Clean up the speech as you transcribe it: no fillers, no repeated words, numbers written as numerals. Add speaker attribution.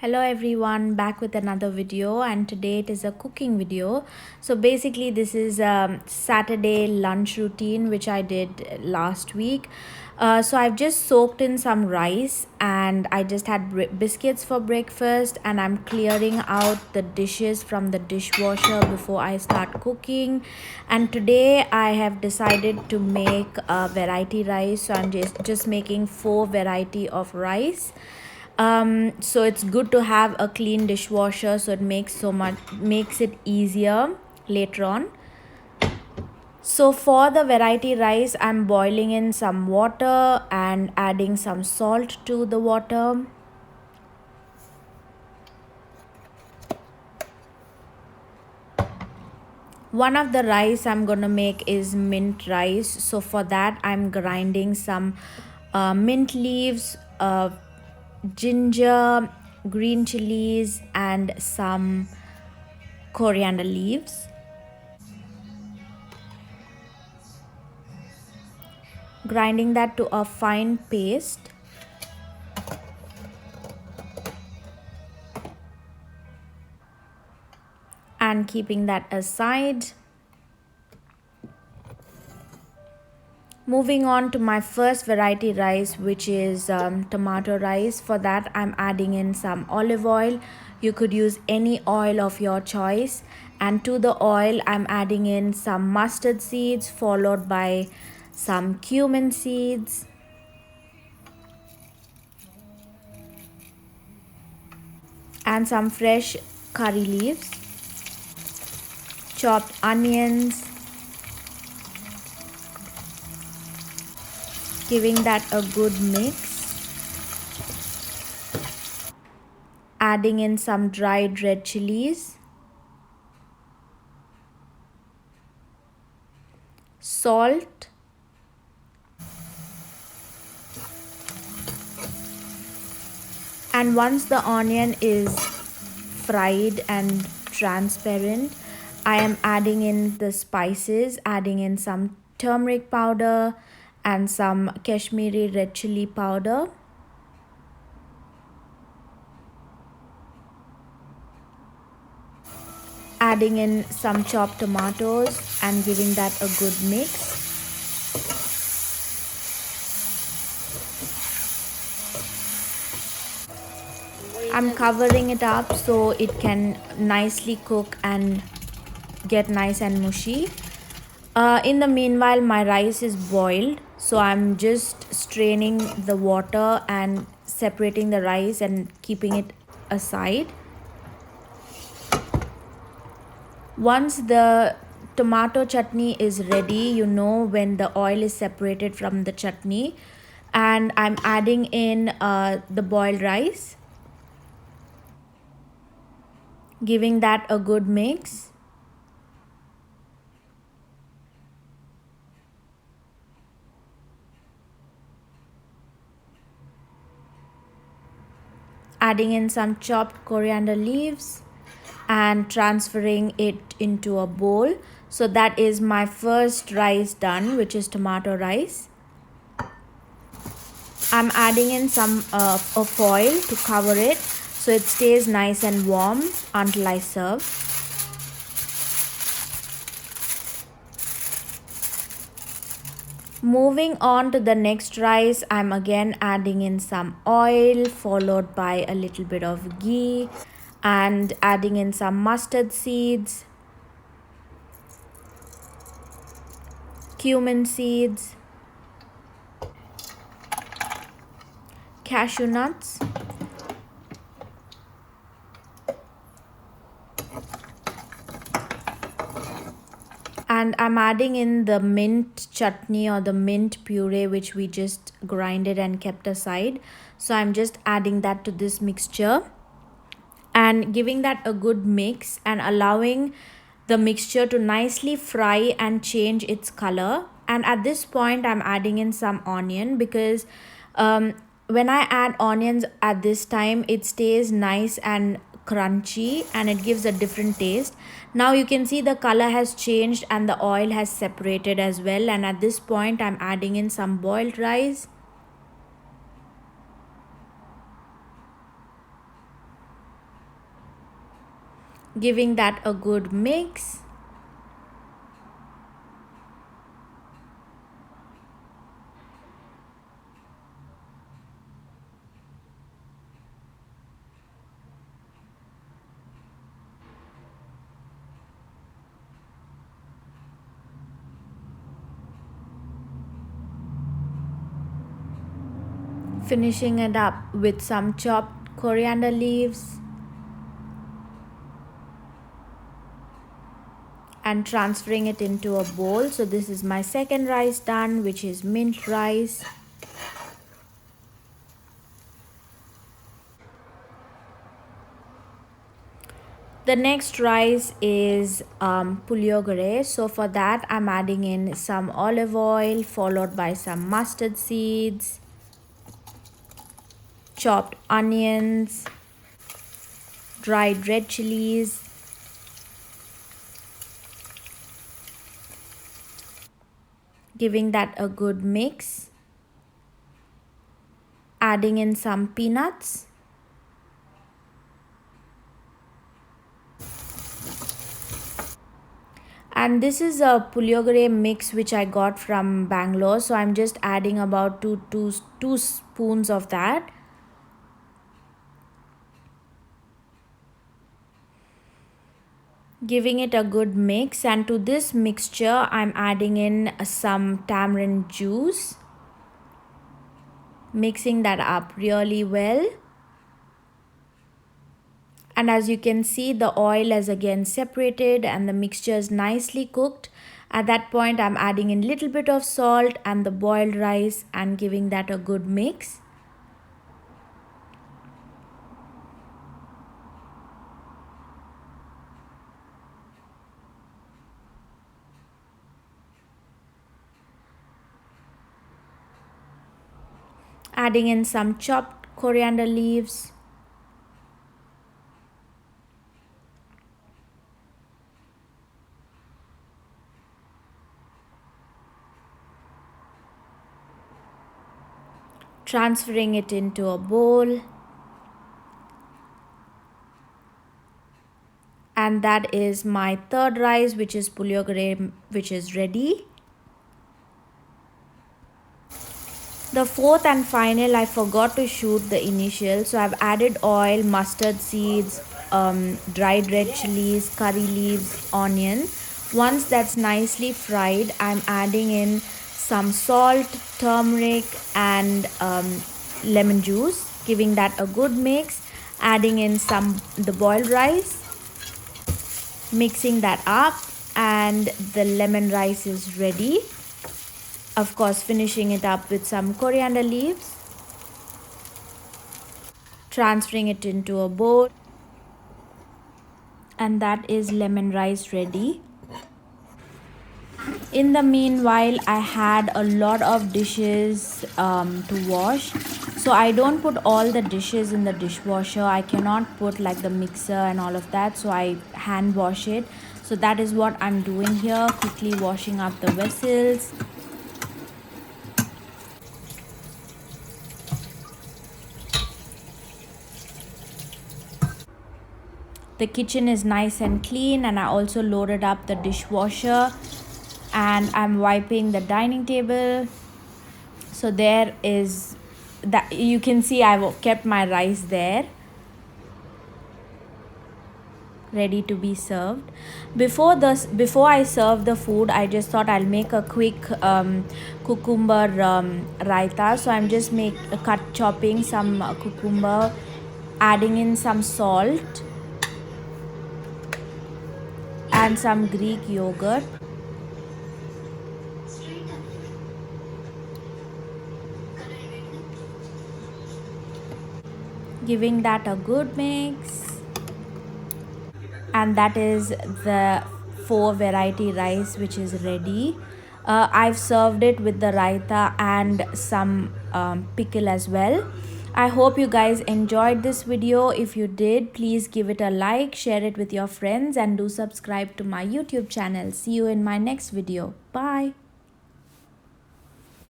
Speaker 1: Hello everyone, back with another video, and today it is a cooking video. So basically this is a Saturday lunch routine which I did last week. So I've just soaked in some rice and I just had biscuits for breakfast, and I'm clearing out the dishes from the dishwasher before I start cooking. And today I have decided to make a variety rice, so I'm just making 4 variety of rice. So it's good to have a clean dishwasher, so it makes it easier later on. So for the variety rice, I'm boiling in some water and adding some salt to the water. One of the rice I'm gonna make is mint rice, so for that I'm grinding some mint leaves, ginger, green chilies, and some coriander leaves. Grinding that to a fine paste. And keeping that aside. Moving on to my first variety rice, which is tomato rice. For that I'm adding in some olive oil. You could use any oil of your choice, and to the oil I'm adding in some mustard seeds followed by some cumin seeds, and some fresh curry leaves, chopped onions, giving that a good mix. Adding in some dried red chilies, salt, and once the onion is fried and transparent, I am adding in the spices, adding in some turmeric powder and some Kashmiri red chili powder. Adding in some chopped tomatoes and giving that a good mix. I'm covering it up so it can nicely cook and get nice and mushy. In the meanwhile, my rice is boiled, so I'm just straining the water and separating the rice and keeping it aside. Once the tomato chutney is ready, you know when the oil is separated from the chutney, and I'm adding in the boiled rice, giving that a good mix. Adding in some chopped coriander leaves and transferring it into a bowl. So that is my first rice done, which is tomato rice. I'm adding in some of foil to cover it so it stays nice and warm until I serve. Moving on to the next rice, I'm again adding in some oil followed by a little bit of ghee and adding in some mustard seeds, cumin seeds, cashew nuts, and I'm adding in the mint chutney or the mint puree which we just grinded and kept aside. So I'm just adding that to this mixture and giving that a good mix and allowing the mixture to nicely fry and change its color. And at this point I'm adding in some onion because when I add onions at this time, it stays nice and crunchy and it gives a different taste. Now you can see the color has changed and the oil has separated as well, and at this point I'm adding in some boiled rice. giving that a good mix. Finishing it up with some chopped coriander leaves and transferring it into a bowl. So this is my second rice done, which is mint rice. The next rice is puliogare. So for that, I'm adding in some olive oil followed by some mustard seeds, chopped onions, dried red chilies, giving that a good mix, adding in some peanuts, and this is a puliogare mix which I got from Bangalore, so I'm just adding about two spoons of that. Giving it a good mix, and to this mixture I'm adding in some tamarind juice, mixing that up really well. And as you can see, the oil is again separated and the mixture is nicely cooked. At that point, I'm adding in a little bit of salt and the boiled rice and giving that a good mix. Adding in some chopped coriander leaves. Transferring it into a bowl. And that is my third rice, which is puliogare, which is ready. The fourth and final, I forgot to shoot the initial, so I've added oil, mustard seeds, dried red chilies, curry leaves, onion. Once that's nicely fried, I'm adding in some salt, turmeric and lemon juice, giving that a good mix, adding in the boiled rice, mixing that up, and the lemon rice is ready. Of course, finishing it up with some coriander leaves, transferring it into a bowl, and that is lemon rice ready. In the meanwhile, I had a lot of dishes to wash, so I don't put all the dishes in the dishwasher. I cannot put like the mixer and all of that, so I hand wash it. So that is what I'm doing here, quickly washing up the vessels. The kitchen is nice and clean, and I also loaded up the dishwasher, and I'm wiping the dining table. So there is that, you can see I've kept my rice there ready to be served. Before I serve the food, I just thought I'll make a quick cucumber raita. So I'm just chopping some cucumber, adding in some salt and some Greek yogurt. Giving that a good mix. And that is the 4 variety rice which is ready. I've served it with the raita and some pickle as well. I hope you guys enjoyed this video. If you did, please give it a like, share it with your friends, and do subscribe to my YouTube channel. See you in my next video. Bye.